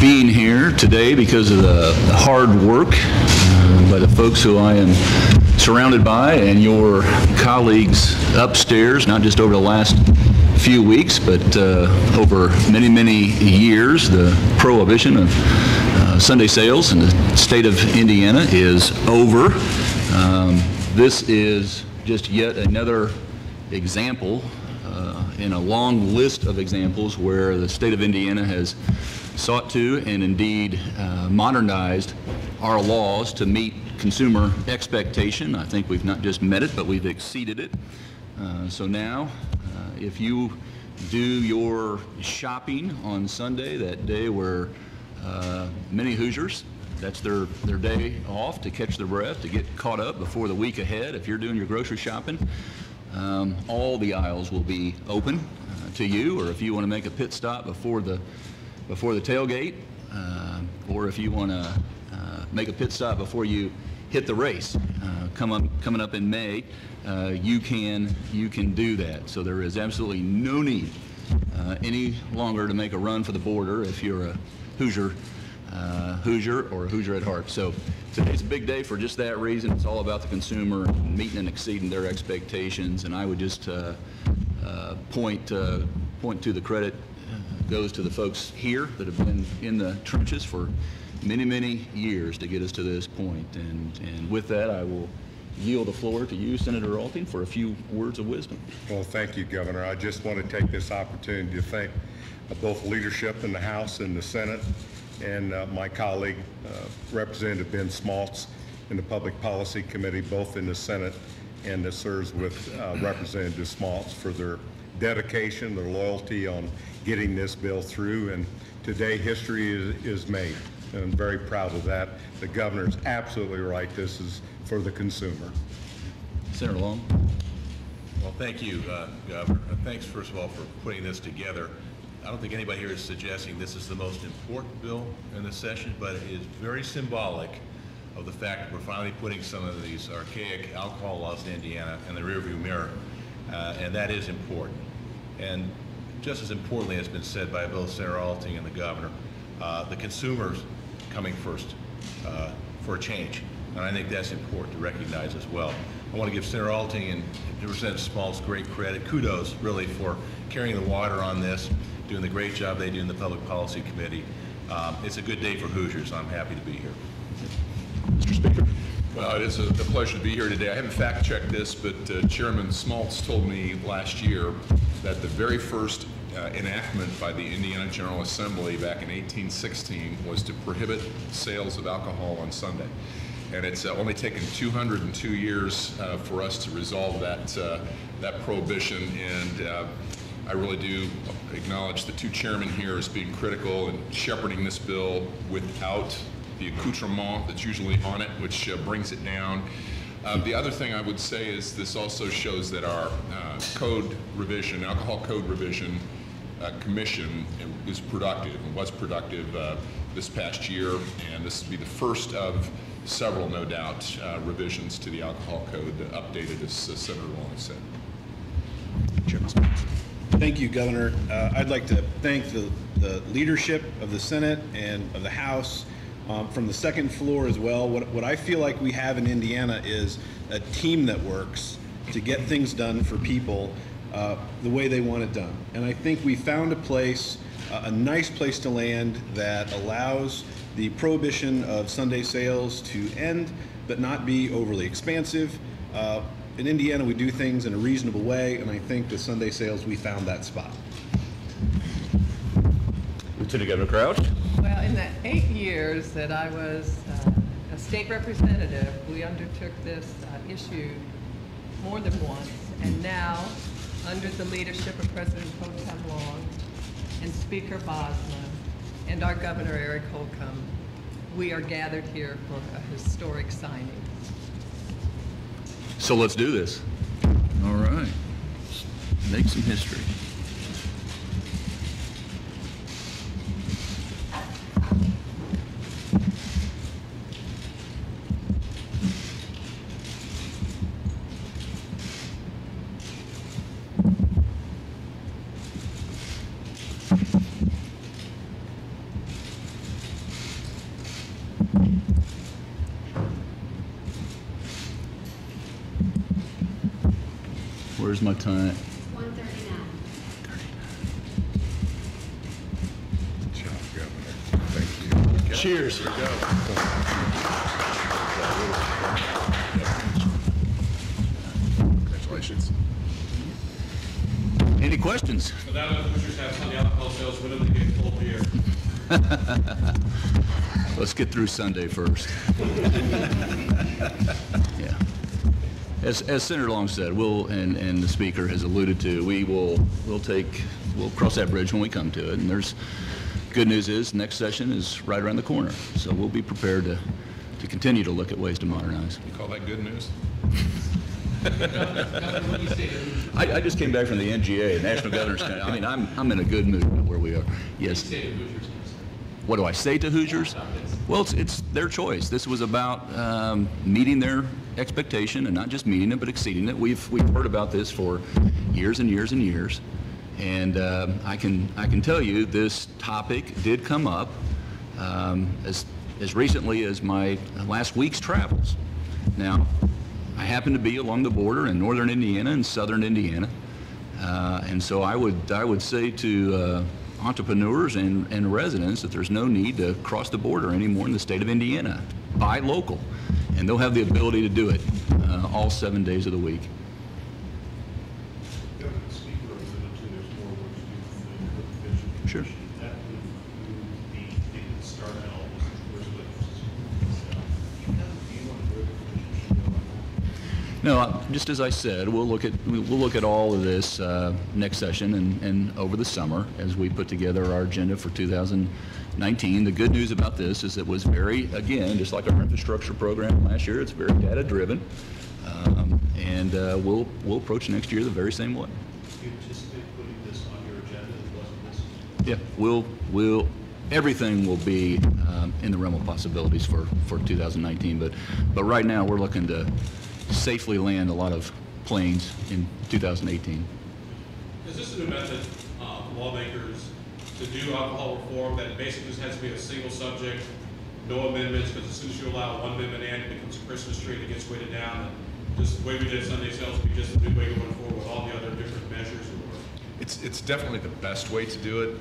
being here today because of the hard work by the folks who I am surrounded by and your colleagues upstairs, not just over the last few weeks, but over many, many years. The prohibition of Sunday sales in the state of Indiana is over. This is just yet another example in a long list of examples where the state of Indiana has sought to and indeed modernized our laws to meet consumer expectation. I think we've not just met it, but we've exceeded it. So now, if you do your shopping on Sunday, that day where many Hoosiers, that's their day off to catch their breath, to get caught up before the week ahead. If you're doing your grocery shopping, all the aisles will be open to you, or if you want to make a pit stop before the tailgate, or if you want to make a pit stop before you hit the race coming up in May, you can do that. So there is absolutely no need any longer to make a run for the border if you're a Hoosier or a Hoosier at heart. So today's a big day for just that reason. It's all about the consumer meeting and exceeding their expectations, and I would just point to the credit goes to the folks here that have been in the trenches for many, many years to get us to this point. And with that, I will yield the floor to you, Senator Alting, for a few words of wisdom. Well, thank you, Governor. I just want to take this opportunity to thank both leadership in the House and the Senate, and my colleague, Representative Ben Smaltz, in the Public Policy Committee, both in the Senate and that serves with Representative Smaltz, for their dedication, their loyalty on getting this bill through. And today, history is made, and I'm very proud of that. The governor's absolutely right. This is for the consumer. Senator Long. Well, thank you, Governor. Thanks, first of all, for putting this together. I don't think anybody here is suggesting this is the most important bill in the session, but it is very symbolic of the fact that we're finally putting some of these archaic alcohol laws in Indiana in the rearview mirror, and that is important. And just as importantly, as has been said by both Senator Alting and the Governor, the consumers coming first for a change. And I think that's important to recognize as well. I want to give Senator Alting and Representative Smaltz great credit. Kudos, really, for carrying the water on this, doing the great job they do in the Public Policy Committee. It's a good day for Hoosiers. I'm happy to be here. Mr. Speaker. Well, it is a pleasure to be here today. I haven't fact-checked this, but Chairman Smaltz told me last year that the very first enactment by the Indiana General Assembly back in 1816 was to prohibit sales of alcohol on Sunday. And it's only taken 202 years for us to resolve that prohibition. And I really do acknowledge the two chairmen here as being critical in shepherding this bill without the accoutrement that's usually on it, which brings it down. The other thing I would say is this also shows that our code revision, alcohol code revision commission is productive and was productive this past year, and this will be the first of several, no doubt, revisions to the alcohol code updated, as Senator Long said. Chairman. Thank you, Governor. I'd like to thank the leadership of the Senate and of the House from the second floor as well. What I feel like we have in Indiana is a team that works to get things done for people the way they want it done. And I think we found a place, a nice place to land that allows the prohibition of Sunday sales to end, but not be overly expansive. In Indiana, we do things in a reasonable way, and I think with Sunday sales, we found that spot. Lieutenant Governor Crouch. Well, in the 8 years that I was a state representative, we undertook this issue more than once, and now, under the leadership of President Holcomb and Speaker Bosma and our Governor Eric Holcomb, we are gathered here for a historic signing. So let's do this. All right. Let's make some history. Where's my time? 1:39. Good job, Governor. Thank you. Cheers. Here we go. Congratulations. Any questions? So now that Hoosiers have Sunday alcohol sales, when do they get full beer? Let's get through Sunday first. Yeah. As Senator Long said, and the speaker has alluded to, we'll cross that bridge when we come to it. And there's good news is next session is right around the corner, so we'll be prepared to continue to look at ways to modernize. You call that good news? I just came back from the NGA, National Governor's Council. I mean, I'm in a good mood where we are. Yes. What do I say to Hoosiers? Well, it's their choice. This was about meeting their expectation, and not just meeting it, but exceeding it. We've heard about this for years and years and years, and I can tell you this topic did come up as recently as my last week's travels. Now, I happen to be along the border in northern Indiana and southern Indiana, and so I would say to entrepreneurs and residents that there's no need to cross the border anymore in the state of Indiana. Buy local, and they'll have the ability to do it all 7 days of the week. Sure. No, just as I said, we'll look at all of this next session and over the summer as we put together our agenda for 2019. The good news about this is it was very, again, just like our infrastructure program last year, it's very data driven, and we'll approach next year the very same way. Do you anticipate putting this on your agenda as well as this? Yeah, everything will be in the realm of possibilities for 2019, but right now we're looking to safely land a lot of planes in 2018. Is this a new method for lawmakers to do alcohol reform that basically just has to be a single subject, no amendments, because as soon as you allow one amendment in, it becomes a Christmas tree that gets weighted down, and just the way we did Sunday sales will be just a new way going forward with all the other different measures? It's definitely the best way to do it.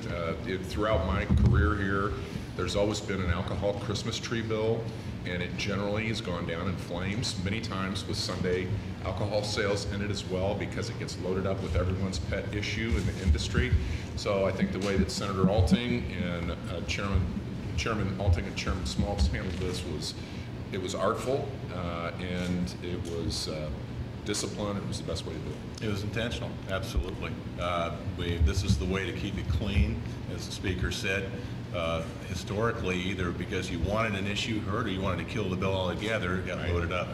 Throughout my career here, there's always been an alcohol Christmas tree bill, and it generally has gone down in flames, many times with Sunday alcohol sales in it as well, because it gets loaded up with everyone's pet issue in the industry. So I think the way that Senator Alting and Chairman Alting and Chairman Smaltz handled this was artful, and it was disciplined. It was the best way to do it. It was intentional, absolutely. This is the way to keep it clean, as the speaker said. Historically, either because you wanted an issue heard or you wanted to kill the bill altogether, it got loaded up.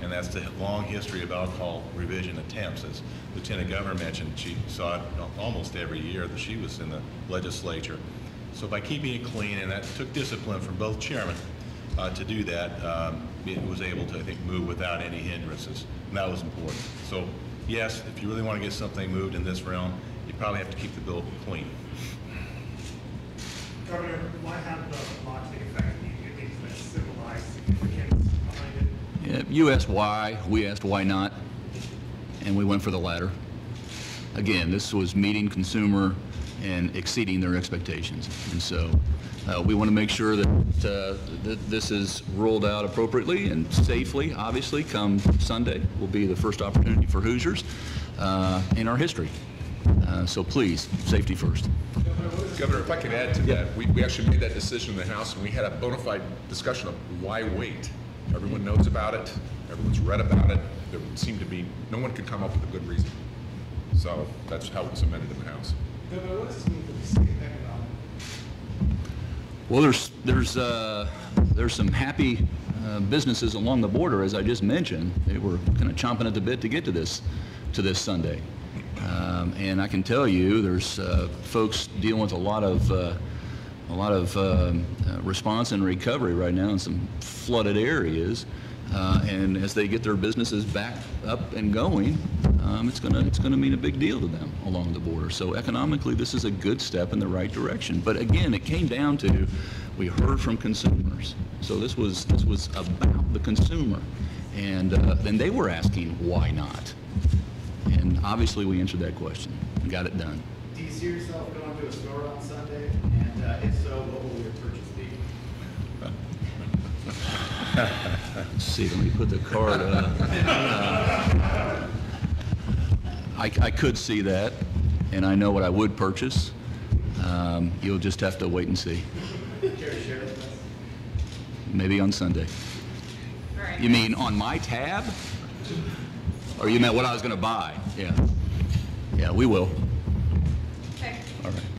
And that's the long history of alcohol revision attempts. As Lieutenant Governor mentioned, she saw it almost every year that she was in the legislature. So by keeping it clean, and that took discipline from both chairmen to do that, it was able to, I think, move without any hindrances. And that was important. So yes, if you really want to get something moved in this realm, you probably have to keep the bill clean. Governor, why have the law take effect immediately for that civilized significance behind it? Yeah, you asked why, we asked why not, and we went for the latter. Again, this was meeting consumer and exceeding their expectations. And so we want to make sure that this is rolled out appropriately and safely. Obviously, come Sunday will be the first opportunity for Hoosiers in our history. So please, safety first. Governor, if I could add to that, we actually made that decision in the House, and we had a bona fide discussion of why wait. Everyone knows about it. Everyone's read about it. There seemed to be, no one could come up with a good reason. So that's how it was amended in the House. Governor, what does this mean for the state economic? Well, there's some happy businesses along the border, as I just mentioned. They were kind of chomping at the bit to get to this Sunday. And I can tell you, there's folks dealing with a lot of response and recovery right now in some flooded areas, and as they get their businesses back up and going, it's going to mean a big deal to them along the border. So economically, this is a good step in the right direction. But again, it came down to we heard from consumers. So this was about the consumer, and then they were asking why not. And obviously, we answered that question and got it done. Do you see yourself going to a store on Sunday? And if so, what will your purchase be? Let's see, let me put the card up. I could see that, and I know what I would purchase. You'll just have to wait and see. Care to share with us? Maybe on Sunday. You mean on my tab? Or you meant what I was going to buy? Yeah. Yeah, we will.